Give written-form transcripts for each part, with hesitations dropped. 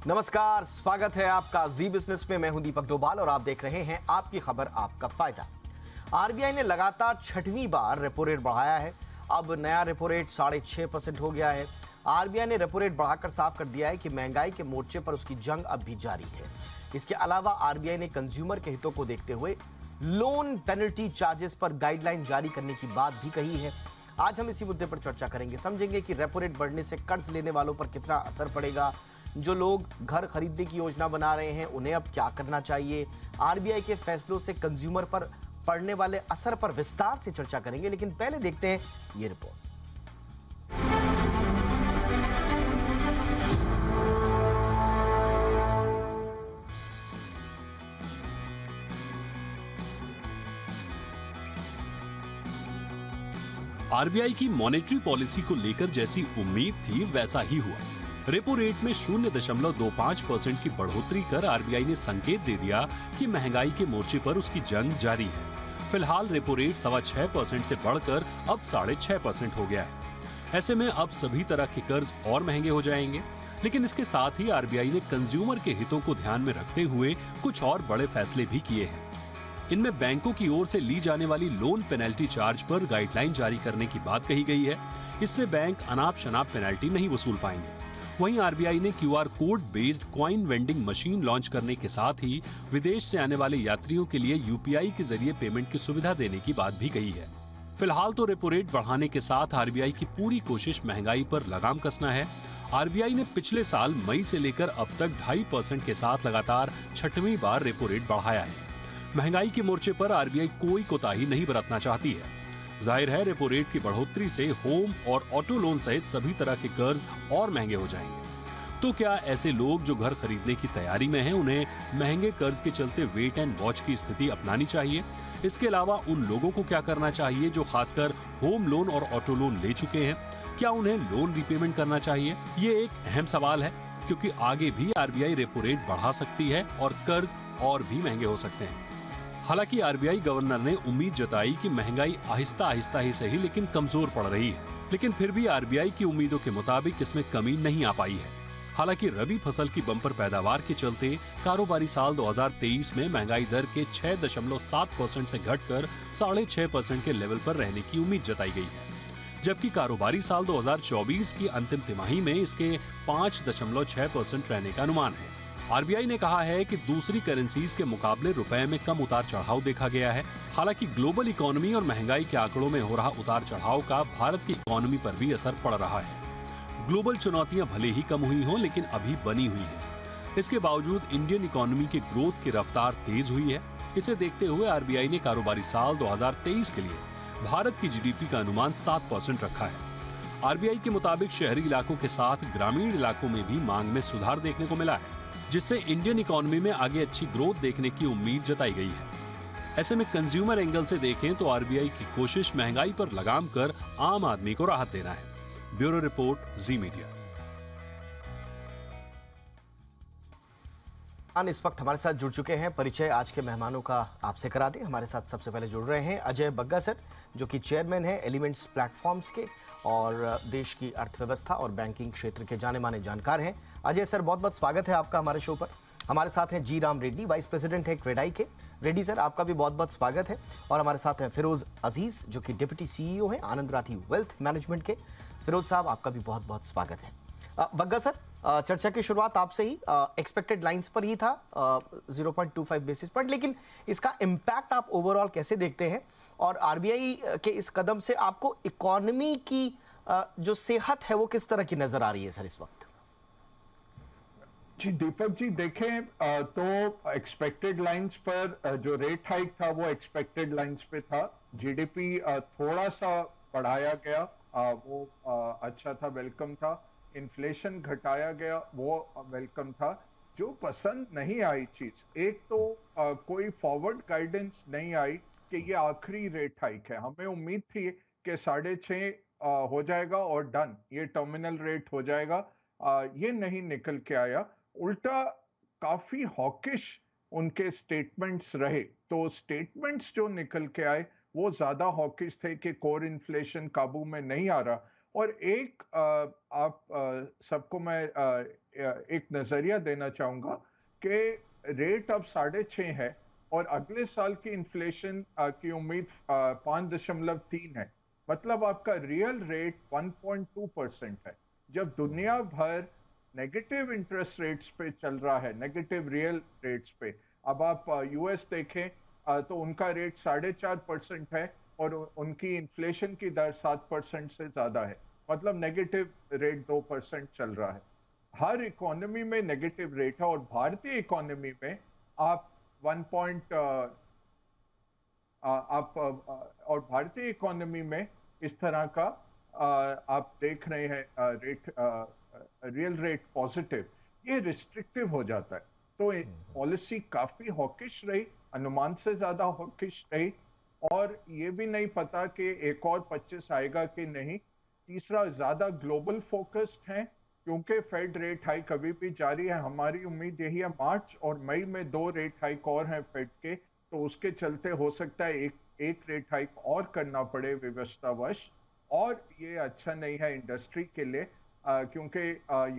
नमस्कार, स्वागत है आपका जी बिजनेस में। मैं हूं दीपक डोभाल और आप देख रहे हैं आपकी खबर आपका फायदा। आरबीआई ने लगातार छठवीं बार रेपो रेट बढ़ाया है। अब नया रेपो रेट 6.5% हो गया है। आरबीआई ने रेपो रेट बढ़ाकर साफ कर दिया है कि महंगाई के मोर्चे पर उसकी जंग अब भी जारी है। इसके अलावा आरबीआई ने कंज्यूमर के हितों को देखते हुए लोन पेनल्टी चार्जेस पर गाइडलाइन जारी करने की बात भी कही है। आज हम इसी मुद्दे पर चर्चा करेंगे, समझेंगे कि रेपो रेट बढ़ने से कर्ज लेने वालों पर कितना असर पड़ेगा, जो लोग घर खरीदने की योजना बना रहे हैं उन्हें अब क्या करना चाहिए, आरबीआई के फैसलों से कंज्यूमर पर पड़ने वाले असर पर विस्तार से चर्चा करेंगे। लेकिन पहले देखते हैं ये रिपोर्ट। आरबीआई की मॉनेटरी पॉलिसी को लेकर जैसी उम्मीद थी वैसा ही हुआ। रेपो रेट में 0.25% की बढ़ोतरी कर आरबीआई ने संकेत दे दिया कि महंगाई के मोर्चे पर उसकी जंग जारी है। फिलहाल रेपो रेट 6.25% से बढ़कर अब 6.5% हो गया है। ऐसे में अब सभी तरह के कर्ज और महंगे हो जाएंगे। लेकिन इसके साथ ही आरबीआई ने कंज्यूमर के हितों को ध्यान में रखते हुए कुछ और बड़े फैसले भी किए हैं। इनमें बैंकों की ओर से ली जाने वाली लोन पेनल्टी चार्ज पर गाइडलाइन जारी करने की बात कही गई है। इससे बैंक अनाप शनाप पेनल्टी नहीं वसूल पाएंगे। वहीं आरबीआई ने QR code based coin vending machine launch करने के साथ ही विदेश से आने वाले यात्रियों के लिए यूपीआई के जरिए पेमेंट की सुविधा देने की बात भी कही है। फिलहाल तो रेपो रेट बढ़ाने के साथ आरबीआई की पूरी कोशिश महंगाई पर लगाम कसना है। आरबीआई ने पिछले साल मई से लेकर अब तक 2.5% के साथ लगातार छठवीं बार रेपो रेट बढ़ाया है। महंगाई के मोर्चे पर आरबीआई कोई कोताही नहीं बरतना चाहती है। जाहिर है रेपो रेट की बढ़ोतरी से होम और ऑटो लोन सहित सभी तरह के कर्ज और महंगे हो जाएंगे। तो क्या ऐसे लोग जो घर खरीदने की तैयारी में हैं, उन्हें महंगे कर्ज के चलते वेट एंड वॉच की स्थिति अपनानी चाहिए? इसके अलावा उन लोगों को क्या करना चाहिए जो खासकर होम लोन और ऑटो लोन ले चुके हैं? क्या उन्हें लोन रीपेमेंट करना चाहिए? ये एक अहम सवाल है, क्योंकि आगे भी आरबीआई रेपो रेट बढ़ा सकती है और कर्ज और भी महंगे हो सकते हैं। हालांकि आरबीआई गवर्नर ने उम्मीद जताई कि महंगाई आहिस्ता आहिस्ता ही सही लेकिन कमजोर पड़ रही है। लेकिन फिर भी आरबीआई की उम्मीदों के मुताबिक इसमें कमी नहीं आ पाई है। हालांकि रबी फसल की बम्पर पैदावार के चलते कारोबारी साल 2023 में महंगाई दर के 6.7% से घटकर 6.5% के लेवल पर रहने की उम्मीद जताई गई है। जबकि कारोबारी साल 2024 की अंतिम तिमाही में इसके 5.6% रहने का अनुमान है। आरबीआई ने कहा है कि दूसरी करेंसीज के मुकाबले रुपए में कम उतार चढ़ाव देखा गया है। हालांकि ग्लोबल इकोनॉमी और महंगाई के आंकड़ों में हो रहा उतार चढ़ाव का भारत की इकोनॉमी पर भी असर पड़ रहा है। ग्लोबल चुनौतियां भले ही कम हुई हों, लेकिन अभी बनी हुई हैं। इसके बावजूद इंडियन इकोनॉमी की ग्रोथ की रफ्तार तेज हुई है। इसे देखते हुए आरबीआई ने कारोबारी साल 2023 के लिए भारत की जीडीपी का अनुमान 7% रखा है। आरबीआई के मुताबिक शहरी इलाकों के साथ ग्रामीण इलाकों में भी मांग में सुधार देखने को मिला है, जिससे इंडियन इकोनॉमी में आगे अच्छी ग्रोथ देखने की उम्मीद जताई गई है। ऐसे में कंज्यूमर एंगल से देखें तो आरबीआई की कोशिश महंगाई पर लगाम कर आम आदमी को राहत देना है। ब्यूरो रिपोर्ट, जी मीडिया। इस वक्त हमारे साथ जुड़ चुके हैं। परिचय आज के मेहमानों का आपसे करा दें। हमारे साथ सबसे पहले जुड़ रहे हैं अजय बग्गा सर, जो कि चेयरमैन हैं एलिमेंट्स प्लेटफॉर्म्स के और देश की अर्थव्यवस्था और बैंकिंग क्षेत्र के जाने माने जानकार हैं। अजय सर, बहुत बहुत स्वागत है आपका हमारे शो पर। हमारे साथ हैं जी राम रेड्डी, वाइस प्रेसिडेंट है क्रेडाई के। रेड्डी सर, आपका भी बहुत बहुत स्वागत है। और हमारे साथ हैं फिरोज अजीज, जो कि डिप्टी सीईओ हैं आनंद राठी वेल्थ मैनेजमेंट के। फिरोज साहब, आपका भी बहुत बहुत स्वागत है। बग्गा सर, चर्चा की शुरुआत आपसे ही। एक्सपेक्टेड लाइंस पर ही था 0.25 बेसिस पॉइंट, लेकिन इसका इम्पैक्ट आप ओवरऑल कैसे देखते हैं? और आरबीआई के इस कदम से आपको इकोनॉमी की जो सेहत है वो किस तरह की नजर आ रही है सर इस वक्त? जी दीपक जी, देखें तो एक्सपेक्टेड लाइंस पर जो रेट हाइक था वो एक्सपेक्टेड लाइंस पे था। जीडीपी थोड़ा सा बढ़ाया गया, वो अच्छा था, वेलकम था। इन्फ्लेशन घटाया गया, वो वेलकम था। जो पसंद नहीं आई चीज, एक तो कोई फॉरवर्ड गाइडेंस नहीं आई कि ये आखिरी रेट हाइक है। हमें उम्मीद थी कि 6.5 हो जाएगा और डन, ये टर्मिनल रेट हो जाएगा। ये नहीं निकल के आया। उल्टा काफी हॉकिश उनके स्टेटमेंट्स रहे। तो स्टेटमेंट्स जो निकल के आए वो ज्यादा हॉकिश थे कि कोर इन्फ्लेशन काबू में नहीं आ रहा। और एक आप सबको मैं एक नजरिया देना चाहूंगा कि रेट अब 6.5 है और अगले साल की इन्फ्लेशन की उम्मीद 5.3 है। मतलब आपका रियल रेट 1.2% है। जब दुनिया भर नेगेटिव इंटरेस्ट रेट्स पे चल रहा है, नेगेटिव रियल रेट्स पे, अब आप यूएस देखें तो उनका रेट 4.5% है और उनकी इन्फ्लेशन की दर 7% से ज्यादा है। मतलब नेगेटिव रेट 2% चल रहा है। हर इकोनॉमी में नेगेटिव रेट है और भारतीय इकोनॉमी में आप 1 पॉइंट और भारतीय इकोनॉमी में इस तरह का आप देख रहे हैं रेट, रियल रेट पॉजिटिव, ये रिस्ट्रिक्टिव हो जाता है। तो पॉलिसी काफी हॉकिश रही, अनुमान से ज्यादा हॉकिश रही, और ये भी नहीं पता कि एक और 25 आएगा कि नहीं। तीसरा, ज्यादा ग्लोबल फोकस्ड है क्योंकि फेड रेट हाइक अभी भी जारी है। हमारी उम्मीद यही है मार्च और मई में 2 रेट हाइक और हैं फेड के, तो उसके चलते हो सकता है एक रेट हाइक और करना पड़े व्यवस्थावश, और ये अच्छा नहीं है इंडस्ट्री के लिए क्योंकि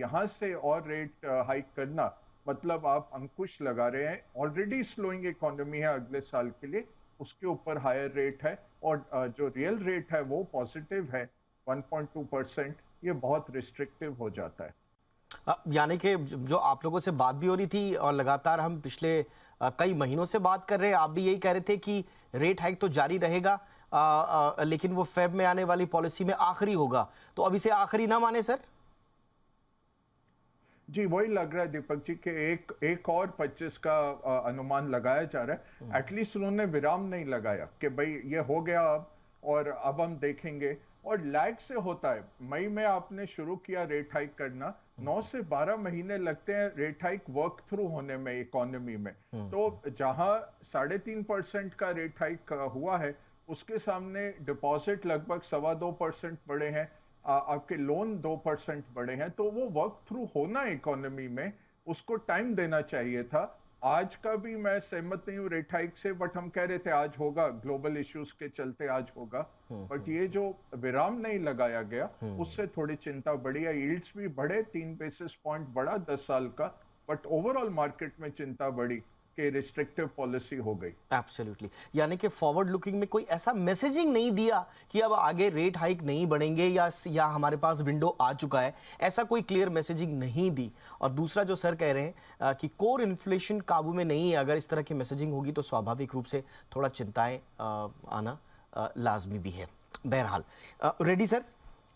यहाँ से और रेट हाइक करना मतलब आप अंकुश लगा रहे हैं। ऑलरेडी स्लोइंग इकोनॉमी है अगले साल के लिए, उसके ऊपर हायर रेट है, और जो रियल रेट है वो पॉजिटिव है 1.2%। ये बहुत रिस्ट्रिक्टिव हो जाता है। यानी कि जो आप लोगों से बात भी हो रही थी और लगातार हम पिछले कई महीनों से बात कर रहे हैं, आप भी यही कह रहे थे कि रेट हाइक तो जारी रहेगा, लेकिन वो फेब में आने वाली पॉलिसी में आखिरी होगा। तो अब इसे आखिरी ना माने सर? जी, वही लग रहा है दीपक जी कि एक और 25 का अनुमान लगाया जा रहा है। एटलीस्ट उन्होंने विराम नहीं लगाया कि भाई ये हो गया और अब हम देखेंगे। और लैग से होता है। मई में आपने शुरू किया रेट हाइक करना, 9 से 12 महीने लगते हैं रेट हाइक वर्क थ्रू होने में इकोनॉमी में। तो जहां 3.5% का रेट हाइक हुआ है, उसके सामने डिपॉजिट लगभग 2.25% बढ़े हैं, आपके लोन 2% बढ़े हैं, तो वो वर्क थ्रू होना इकोनॉमी में, उसको टाइम देना चाहिए था। आज का भी मैं सहमत नहीं हूँ रेट हाइक से, बट हम कह रहे थे आज होगा, ग्लोबल इश्यूज के चलते आज होगा। बट ये जो विराम नहीं लगाया गया, उससे थोड़ी चिंता बढ़ी है। यील्ड्स भी बढ़े, 3 बेसिस पॉइंट बढ़ा 10 साल का, बट ओवरऑल मार्केट में चिंता बढ़ी कि रिस्ट्रिक्टिव पॉलिसी हो गई। एब्सोल्युटली, यानी कि फॉरवर्ड लुकिंग में कोई ऐसा मैसेजिंग नहीं दिया कि अब आगे रेट हाइक नहीं बढ़ेंगे या हमारे पास विंडो आ चुका है, ऐसा कोई क्लियर मैसेजिंग नहीं दी। और दूसरा जो सर कह रहे हैं कि कोर इन्फ्लेशन काबू में नहीं है, अगर इस तरह की मैसेजिंग होगी तो स्वाभाविक रूप से थोड़ा चिंताएं आना लाजमी भी है। बहरहाल रेड्डी सर,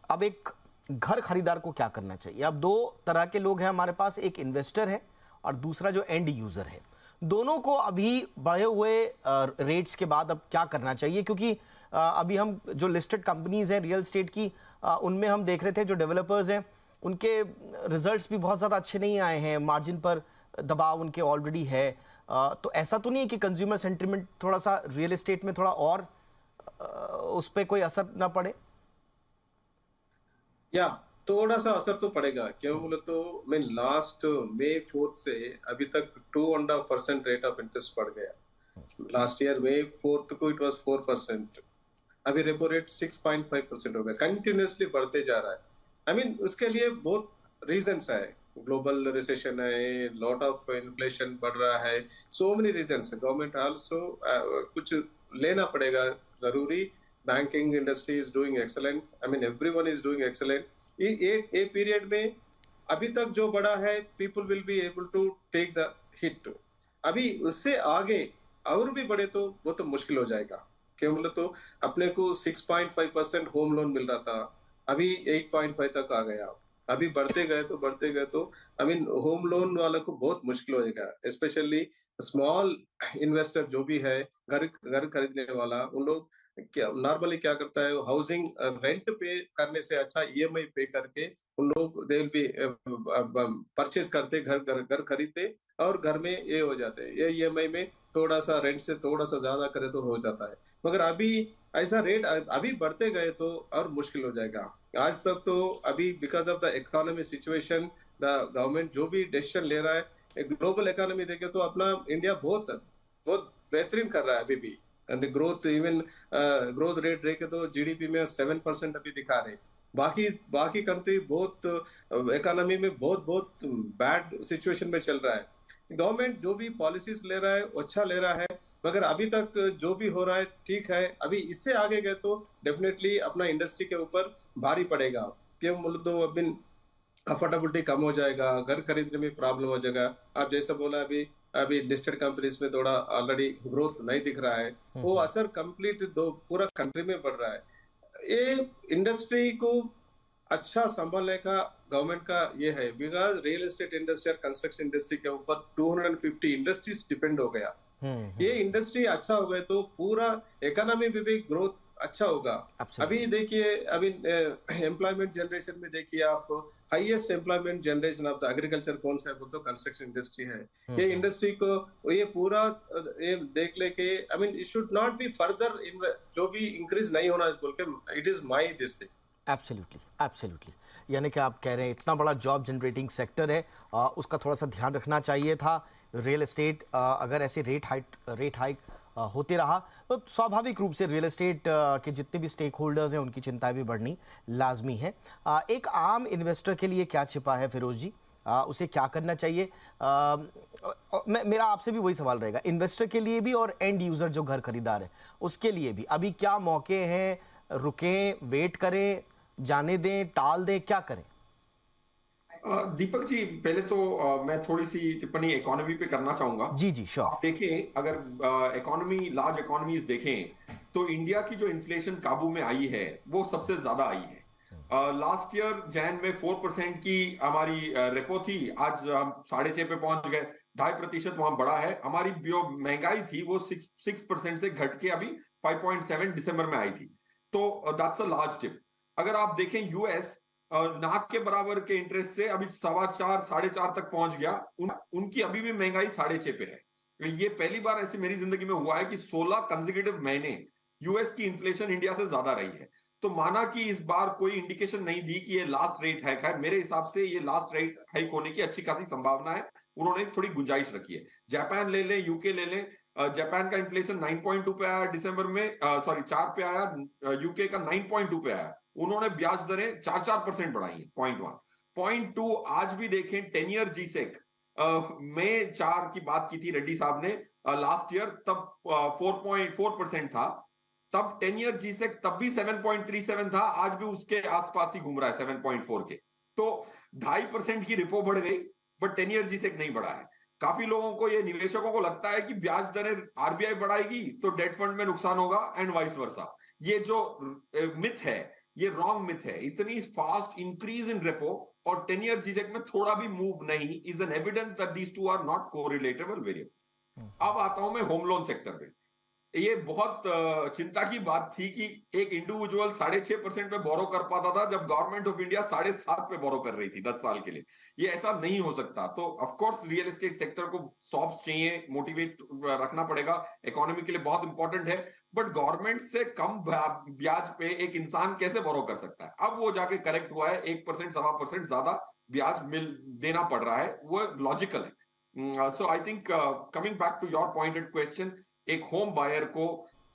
अब एक घर खरीदार को क्या करना चाहिए? अब दो तरह के लोग हैं हमारे पास, एक इन्वेस्टर है और दूसरा जो एंड यूजर है। दोनों को अभी बढ़े हुए रेट्स के बाद अब क्या करना चाहिए? क्योंकि अभी हम जो लिस्टेड कंपनीज हैं रियल एस्टेट की, उनमें हम देख रहे थे जो डेवलपर्स हैं उनके रिजल्ट्स भी बहुत ज़्यादा अच्छे नहीं आए हैं, मार्जिन पर दबाव उनके ऑलरेडी है। तो ऐसा तो नहीं है कि कंज्यूमर सेंटिमेंट थोड़ा सा रियल एस्टेट में थोड़ा और उस पर कोई असर ना पड़े? या थोड़ा सा असर तो पड़ेगा। क्यों बोले तो मैं लास्ट मई 4 से अभी तक 2.5% रेट ऑफ इंटरेस्ट बढ़ गया। लास्ट ईयर मई 4 को इट वाज 4%, अभी रेपो रेट 6.5% हो गया। कंटिन्यूअसली बढ़ते जा रहा है। आई मीन उसके लिए बहुत रीजंस है। ग्लोबल रिसेशन है, लॉट ऑफ इन्फ्लेशन बढ़ रहा है, सो मेनी रीजंस है। गवर्नमेंट आल्सो कुछ लेना पड़ेगा जरूरी। Banking industry is doing excellent, I mean everyone is doing excellent. ये पीरियड में अभी तक जो बढ़ा है, people will be able to take the hit. अभी उससे आगे और भी बढ़े तो वो तो मुश्किल हो जाएगा। क्यों बोले तो अपने को 6.5% होम लोन मिल रहा था, अभी 8.5 तक आ गया। अभी बढ़ते गए तो आई मीन होम लोन वाला को बहुत मुश्किल हो जाएगा। स्पेशली स्मॉल इन्वेस्टर जो भी है, घर खरीदने वाला, उन लोग नॉर्मली क्या करता है, हाउसिंग रेंट पे करने से अच्छा ईएमआई पे करके उन लोग दे विल बी परचेज करते, घर खरीदते और घर में ये हो जाते हैं। ये ईएमआई में थोड़ा सा रेंट से थोड़ा सा ज्यादा करे तो हो जाता है। मगर अभी ऐसा रेट अभी बढ़ते गए तो और मुश्किल हो जाएगा। आज तक तो अभी because of the economy situation, the government जो भी डिसीजन ले रहा है, ग्लोबल इकोनॉमी देखे तो अपना इंडिया बहुत बहुत बेहतरीन कर रहा है अभी भी। ग्रोथ इवन ग्रोथ रेट देखे तो जीडीपी में 7% अभी दिखा रहे। बाकी बाकी कंट्री बहुत इकोनॉमी में बहुत बहुत बैड सिचुएशन में चल रहा है। गवर्नमेंट जो भी पॉलिसीज ले रहा है वो अच्छा ले रहा है, मगर अभी तक जो भी हो रहा है ठीक है। अभी इससे आगे गए तो डेफिनेटली अपना इंडस्ट्री के ऊपर भारी पड़ेगा, क्यों बोले तो अभी अफोर्डेबिलिटी कम हो जाएगा, घर खरीदने में प्रॉब्लम हो जाएगा। आप जैसा बोला अभी अभी लिस्टेड कंपनीज में थोड़ा ऑलरेडी ग्रोथ नहीं दिख रहा है, वो असर कंप्लीट दो पूरा कंट्री में पड़ रहा है। ये इंडस्ट्री को अच्छा संभालने का गवर्नमेंट का ये है, बिकॉज रियल एस्टेट इंडस्ट्री और कंस्ट्रक्शन इंडस्ट्री के ऊपर 250 इंडस्ट्रीज डिपेंड हो गया। ये इंडस्ट्री अच्छा हो गए तो पूरा इकोनॉमी में भी ग्रोथ अच्छा होगा। अभी देखिए अभी एम्प्लॉयमेंट जनरेशन में देखिए आप, highest employment generation of the agriculture कौन सा है, वो तो कंस्ट्रक्शन इंडस्ट्री है। ये इंडस्ट्री को ये पूरा ये देख ले के I mean it should not be further जो भी इंक्रीज नहीं होना बोल के, it is my this thing. Absolutely, absolutely. यानी कि आप कह रहे हैं इतना बड़ा जॉब जनरेटिंग सेक्टर है, उसका थोड़ा सा ध्यान रखना चाहिए था। रियल एस्टेट अगर ऐसे रेट हाइक होते रहा तो स्वाभाविक रूप से रियल एस्टेट के जितने भी स्टेक होल्डर्स हैं उनकी चिंताएं भी बढ़नी लाजमी है। एक आम इन्वेस्टर के लिए क्या छिपा है फिरोज जी, उसे क्या करना चाहिए? मेरा आपसे भी वही सवाल रहेगा, इन्वेस्टर के लिए भी और एंड यूजर जो घर खरीदार है उसके लिए भी अभी क्या मौके हैं? रुकें, वेट करें, जाने दें, टाल दें, क्या करें? दीपक जी, पहले तो मैं थोड़ी सी टिप्पणी इकोनॉमी पे करना चाहूंगा। जी जी श्योर। आप देखें, अगर इकोनॉमी लार्ज इकोनॉमीज देखें तो इंडिया की जो इन्फ्लेशन काबू में आई है वो सबसे ज्यादा आई है। लास्ट ईयर जैन में 4% की हमारी रेपो थी, आज हम 6.5 पे पहुंच गए, 2.5% वहां बढ़ा है। हमारी जो महंगाई थी वो 6% से घट के अभी 5.7 दिसंबर में आई थी, तो दैट्स अ लार्ज टिप। अगर आप देखें यूएस नाक के बराबर के इंटरेस्ट से अभी 4.25 4.5 तक पहुंच गया, उनकी अभी भी महंगाई 6.5 पे है। ये पहली बार ऐसी मेरी जिंदगी में हुआ है कि 16 कंसेक्यूटिव महीने यूएस की इन्फ्लेशन इंडिया से ज्यादा रही है। तो माना कि इस बार कोई इंडिकेशन नहीं दी कि ये लास्ट रेट हाइक है, मेरे हिसाब से ये लास्ट रेट हाइक होने की अच्छी खासी संभावना है। उन्होंने थोड़ी गुंजाइश रखी है। जापान ले लें, यूके ले लें, जापान का इन्फ्लेशन 9.2 पे आया दिसंबर में, 4 पे आया, यूके का 9.2 पे आया। उन्होंने ब्याज दरें 4% बढ़ाई है, 0.1 0.2। आज भी देखें 10 ईयर जीसेक में 4 की बात की थी रेड्डी साहब ने लास्ट ईयर, तब 4.4% था। तब 10 ईयर जीसेक तब भी 7.37 था, आज भी उसके आसपास ही घूम रहा है 7.4 के। तो 2.5% की रिपो बढ़ गई, बट 10 ईयर जीसेक नहीं बढ़ा है। काफी लोगों को, ये निवेशकों को लगता है कि ब्याज दरें आरबीआई बढ़ाएगी तो डेट फंड में नुकसान होगा एंड वाइस वर्सा। ये जो मिथ है, ये रॉन्ग मिथ है। इतनी फास्ट इंक्रीज इन रेपो और 10 ईयर जीसेक में थोड़ा भी मूव नहीं is an evidence that these two are not correlatable variables. अब आता हूं मैं होम लोन सेक्टर पे। ये बहुत चिंता की बात थी कि एक इंडिविजुअल 6.5% पे बोरो कर पाता था, जब गवर्नमेंट ऑफ इंडिया 7.5 पे बोरो कर रही थी 10 साल के लिए। ये ऐसा नहीं हो सकता। तो of course real estate sector को सॉफ्ट चाहिए, मोटिवेट रखना पड़ेगा, इकोनॉमी के लिए बहुत इंपॉर्टेंट है। बट गवर्नमेंट से कम ब्याज पे एक इंसान कैसे बोरो कर सकता है? अब वो जाके करेक्ट हुआ है, 1% 1.25% ज्यादा ब्याज देना पड़ रहा है, वो लॉजिकल है। So I think coming back to your pointed question, एक होम बायर को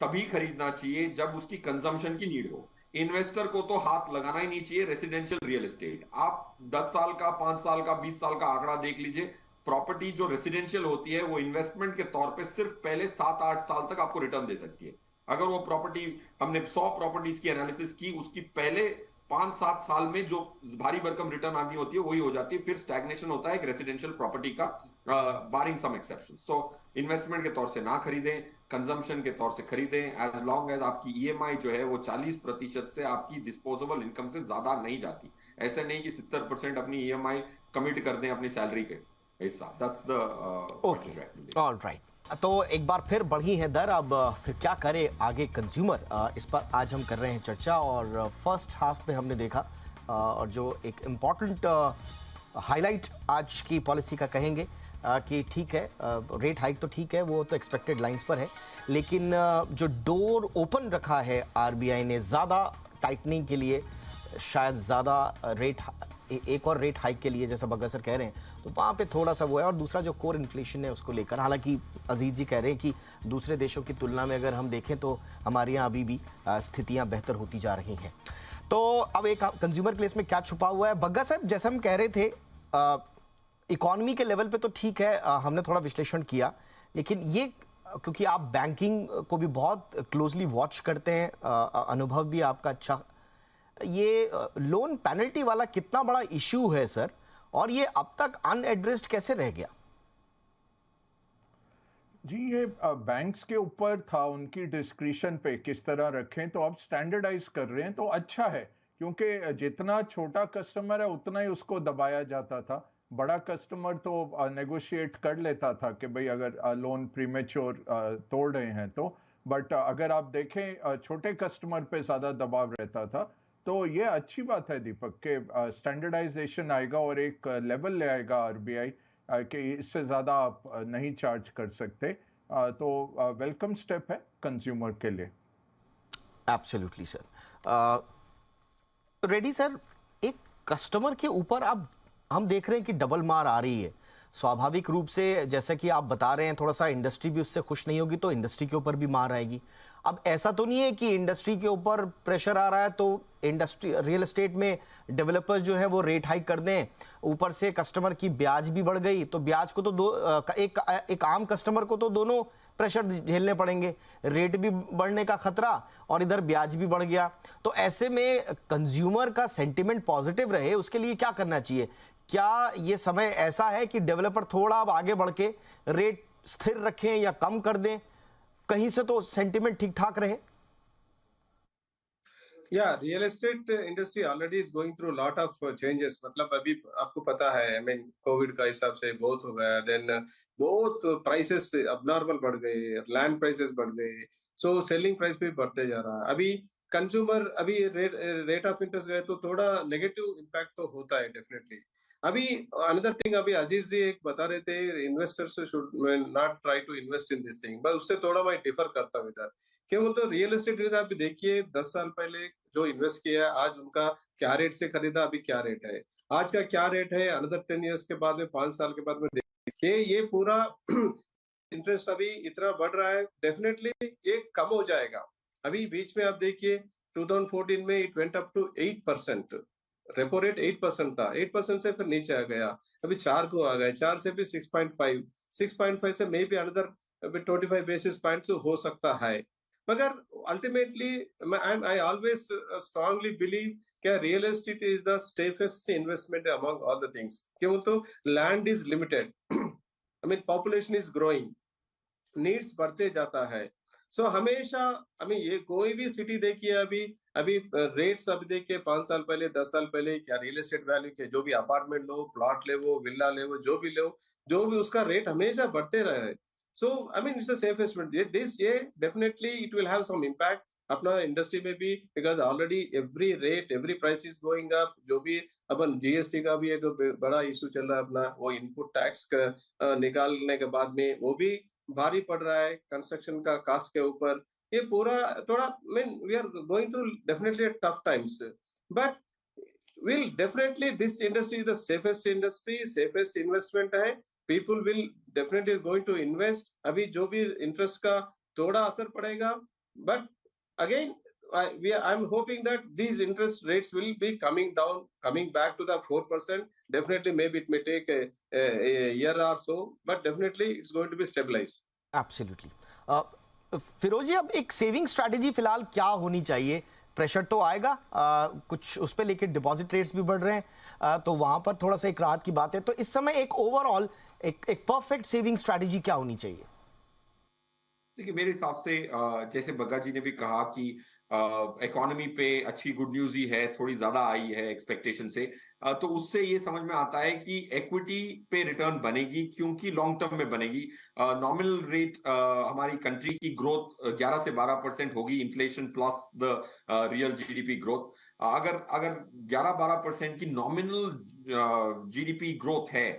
तभी खरीदना चाहिए जब उसकी कंजम्पशन की नीड हो। इन्वेस्टर को तो हाथ लगाना ही नहीं चाहिए रेसिडेंशियल रियल एस्टेट। आप 10 साल का, 5 साल का, 20 साल का आंकड़ा देख लीजिए। प्रॉपर्टी जो रेसिडेंशियल होती है वो इन्वेस्टमेंट के तौर पे सिर्फ पहले 7-8 साल तक आपको रिटर्न दे सकती है। अगर वो प्रॉपर्टी, हमने 100 प्रॉपर्टीज की एनालिसिस की, उसकी पहले 5-7 साल में जो भारी भरकम रिटर्न आनी होती है वही हो जाती है, फिर स्टैग्नेशन होता है एक रेसिडेंशियल प्रॉपर्टी का, बारिंग सम एक्सेप्शन। सो इन्वेस्टमेंट के तौर से ना खरीदें, कंजम्पशन के तौर से खरीदें, एज लॉन्ग एज आपकी ईएमआई जो है वो 40% से आपकी डिस्पोजेबल इनकम से ज्यादा नहीं जाती। ऐसे नहीं कि 70% अपनी ईएमआई कमिट कर दें अपनी सैलरी के हिस्सा। That's the okay, alright. तो एक बार फिर बढ़ी है दर, अब फिर क्या करे आगे कंज्यूमर, इस पर आज हम कर रहे हैं चर्चा। और फर्स्ट हाफ में हमने देखा और जो एक इम्पॉर्टेंट हाईलाइट आज की पॉलिसी का कहेंगे कि ठीक है, रेट हाइक तो ठीक है, वो तो एक्सपेक्टेड लाइंस पर है, लेकिन जो डोर ओपन रखा है आरबीआई ने ज़्यादा टाइटनिंग के लिए, शायद ज़्यादा एक और रेट हाइक के लिए, जैसा बग्गा सर कह रहे हैं, तो वहाँ पे थोड़ा सा वो है। और दूसरा जो कोर इन्फ्लेशन है उसको लेकर, हालांकि अजीज जी कह रहे हैं कि दूसरे देशों की तुलना में अगर हम देखें तो हमारे यहाँ अभी भी स्थितियाँ बेहतर होती जा रही हैं। तो अब एक कंज्यूमर केस में क्या छुपा हुआ है बग्गा साहब, जैसे हम कह रहे थे इकोनॉमी के लेवल पे तो ठीक है, हमने थोड़ा विश्लेषण किया, लेकिन ये क्योंकि आप बैंकिंग को भी बहुत क्लोजली वॉच करते हैं, अनुभव भी आपका अच्छा, ये लोन पेनल्टी वाला कितना बड़ा इश्यू है सर, और ये अब तक अनएड्रेस्ड कैसे रह गया? जी ये बैंक्स के ऊपर था, उनकी डिस्क्रिशन पे किस तरह रखें, तो अब स्टैंडर्डाइज कर रहे हैं तो अच्छा है, क्योंकि जितना छोटा कस्टमर है उतना ही उसको दबाया जाता था। बड़ा कस्टमर तो नेगोशिएट कर लेता था कि भाई अगर लोन प्रीमेच्योर तोड़ रहे हैं तो, बट अगर आप देखें छोटे कस्टमर पे ज़्यादा दबाव रहता था। तो ये अच्छी बात है दीपक के स्टैंडर्डाइजेशन आएगा और एक लेवल ले आएगा आरबीआई कि इससे ज़्यादा आप नहीं चार्ज कर सकते, तो वेलकम स्टेप है कंज्यूमर के लिए। Absolutely sir. रेड्डी सर, एक कस्टमर के ऊपर अब हम देख रहे हैं कि डबल मार आ रही है, स्वाभाविक रूप से जैसा कि आप बता रहे हैं, थोड़ा सा इंडस्ट्री भी उससे खुश नहीं होगी तो इंडस्ट्री के ऊपर भी मार आएगी। अब ऐसा तो नहीं है कि इंडस्ट्री के ऊपर प्रेशर आ रहा है तो इंडस्ट्री रियल एस्टेट में डेवलपर्स जो है वो रेट हाइक कर दें, ऊपर से कस्टमर की ब्याज भी बढ़ गई, तो ब्याज को तो एक आम कस्टमर को तो दोनों प्रेशर झेलने पड़ेंगे, रेट भी बढ़ने का खतरा और इधर ब्याज भी बढ़ गया। तो ऐसे में कंज्यूमर का सेंटिमेंट पॉजिटिव रहे उसके लिए क्या करना चाहिए? क्या ये समय ऐसा है कि डेवलपर थोड़ा अब आगे बढ़ के रेट स्थिर रखें या कम कर दें, कहीं से तो सेंटिमेंट ठीक ठाक रहे? या real estate industry already is going through lot of changes. मतलब अभी आपको पता है, आई मीन कोविड का हिसाब से बहुत हो गया, देन बहुत प्राइसेस अबनॉर्मल बढ़ गए, लैंड प्राइसेस बढ़ गए, सो सेलिंग प्राइस भी बढ़ते जा रहा है। अभी कंज्यूमर अभी रेट ऑफ इंटरेस्ट गए तो थोड़ा नेगेटिव इम्पैक्ट तो होता है डेफिनेटली। अभी अनदर थिंग, अभी अजीज जी एक बता रहे थे investors should not try to invest in this thing, बस उससे थोड़ा मैं डिफर करता हूँ इधर। क्यों बोलते हो, रियल एस्टेट आप देखिए 10 साल पहले जो इन्वेस्ट किया आज उनका क्या रेट से खरीदा, अभी क्या रेट है, आज का क्या रेट है, अनदर 10 इयर्स के बाद में, 5 साल के बाद में देखिए ये पूरा इंटरेस्ट अभी इतना बढ़ रहा है, डेफिनेटली ये कम हो जाएगा। अभी बीच में आप देखिए 2014 में it went up to 8%, repo rate 8% था, 8% से फिर नीचे आ गया, अभी 4 को आ गए, 4 से भी 6.5, 6.5 से maybe another 25 basis points हो सकता है। मगर ultimately I always strongly believe कि real estate is the safest investment among all the things. क्यों तो land is limited, I mean population is growing, needs बढ़ते जाता है। सो हमेशा हमें ये कोई भी सिटी देखिए, अभी अभी रेट्स अभी देखिए 5 साल पहले, 10 साल पहले क्या रियल एस्टेट वैल्यू के, जो भी अपार्टमेंट लो, प्लॉट ले वो, विला ले वो, जो भी लो, जो भी उसका रेट हमेशा बढ़ते रहे। So I mean it's a safe investment, this ये definitely it will have some impact अपना इंडस्ट्री में भी, because already every rate every price is going up. जो भी अपन जीएसटी का भी एक बड़ा इशू चल रहा है अपना, वो इनपुट टैक्स निकालने के बाद में वो भी भारी पड़ रहा है कंस्ट्रक्शन का कास्ट के ऊपर। ये पूरा थोड़ा mean we are going through definitely tough times, but will definitely this industry is the safest industry, safest investment है। People will definitely going to invest. अभी जो भी इंटरेस्ट का थोड़ा असर पड़ेगा, but again I'm hoping that these interest rates will be coming down, coming back to the 4%. Definitely, maybe it may take a year or so, but definitely it's going to be stabilized. Absolutely. Firoz ji, अब एक saving strategy फिलहाल क्या होनी चाहिए? Pressure तो आएगा, कुछ उस पर लेके डिपॉजिट रेट्स भी बढ़ रहे हैं, तो वहां पर थोड़ा सा एक राहत की बात है। तो इस समय एक ओवरऑल एक परफेक्ट सेविंग स्ट्रैटेजी क्या होनी चाहिए? देखिए, मेरे हिसाब से जैसे बग्गा जी ने भी कहा कि इकोनॉमी पे अच्छी गुड न्यूज ही है, थोड़ी ज्यादा आई है एक्सपेक्टेशन से, तो उससे ये समझ में आता है कि इक्विटी पे रिटर्न बनेगी, क्योंकि लॉन्ग टर्म में बनेगी। नॉमिनल रेट हमारी कंट्री की ग्रोथ 11 से 12% होगी, inflation plus the real GDP growth. अगर 11-12% की नॉमिनल जीडीपी ग्रोथ है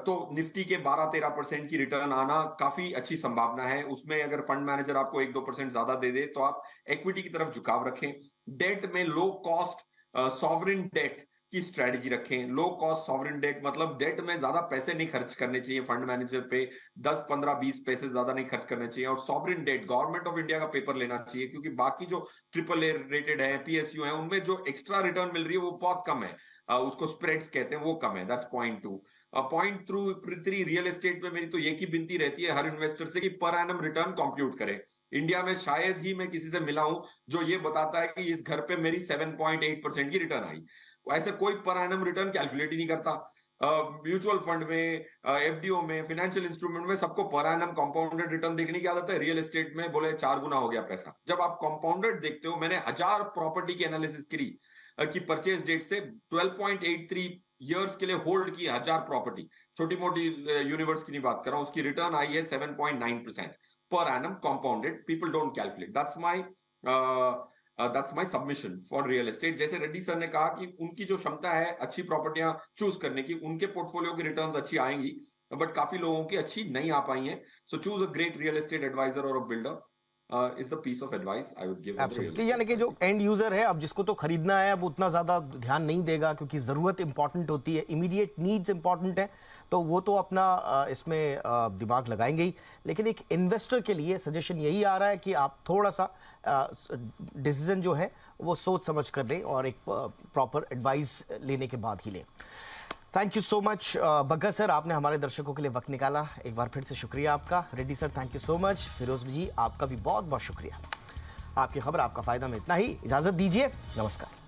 तो निफ्टी के 12-13% की रिटर्न आना काफी अच्छी संभावना है। उसमें अगर फंड मैनेजर आपको 1-2% ज्यादा दे दे तो आप इक्विटी की तरफ झुकाव रखें। डेट में लो कॉस्ट सॉवरेन डेट की स्ट्रेटजी रखें। लो कॉस्ट सॉवरेन डेट, मतलब डेट में ज्यादा पैसे नहीं खर्च करने चाहिए फंड मैनेजर पे, 10, 15, 20 पैसे ज्यादा नहीं खर्च करने चाहिए। और sovereign debt government of India का पेपर लेना चाहिए, क्योंकि बाकी जो ट्रिपल ए रेटेड है, पीएसयू है, उनमें जो एक्स्ट्रा रिटर्न मिल रही है वो बहुत कम है, उसको स्प्रेड्स कहते हैं, वो कम है। That's point 2। Point 3, real estate में मेरी तो एक ही विनती रहती है हर इन्वेस्टर से कि पर एनम रिटर्न कंप्यूट करें। इंडिया में शायद ही मैं किसी से मिला हूं जो ये बताता है कि इस घर पे मेरी 7.8% की रिटर्न आई। ऐसे कोई पर एनम रिटर्न कैलकुलेट ही नहीं करता। म्यूचुअल फंड में, एफडीओ में, फाइनेंशियल इंस्ट्रूमेंट में सबको पर एनम कंपाउंडेड रिटर्न देखने की आदत है। रियल एस्टेट में बोले 4 गुना हो गया पैसा। जब आप कंपाउंडेड देखते हो, मैंने 1000 प्रॉपर्टी की एनालिसिस करी कि परचेज डेट से 12.83 ईयर्स के लिए होल्ड की 1000 प्रॉपर्टी, छोटी मोटी यूनिवर्स की नहीं बात कर रहा हूं, उसकी रिटर्न आई है 7.9% per annum compounded. People don't calculate. That's my submission for real estate. जैसे रेड्डी सर ने कहा कि उनकी जो क्षमता है अच्छी प्रॉपर्टियां चूज करने की, उनके पोर्टफोलियो की रिटर्न्स अच्छी आएंगी, बट काफी लोगों की अच्छी नहीं आ पाई हैं। So choose a great real estate advisor और a builder is the piece of advice I would give. Absolutely. यानी कि जो एंड यूजर है, अब जिसको तो खरीदना है, अब उतना ज्यादा ध्यान नहीं देगा, क्योंकि जरूरत इंपॉर्टेंट होती है, इमीडिएट नीड्स इंपॉर्टेंट है, तो वो तो अपना इसमें दिमाग लगाएंगे ही। लेकिन एक इन्वेस्टर के लिए सजेशन यही आ रहा है कि आप थोड़ा सा डिसीजन जो है वो सोच समझ कर लें और एक प्रॉपर एडवाइस लेने के बाद ही लें। Thank you so much Bagga sir, आपने हमारे दर्शकों के लिए वक्त निकाला, एक बार फिर से शुक्रिया आपका। Reddy sir thank you so much. Firoz ji आपका भी बहुत बहुत शुक्रिया। आपकी खबर, आपका फायदा में इतना ही। इजाजत दीजिए, नमस्कार।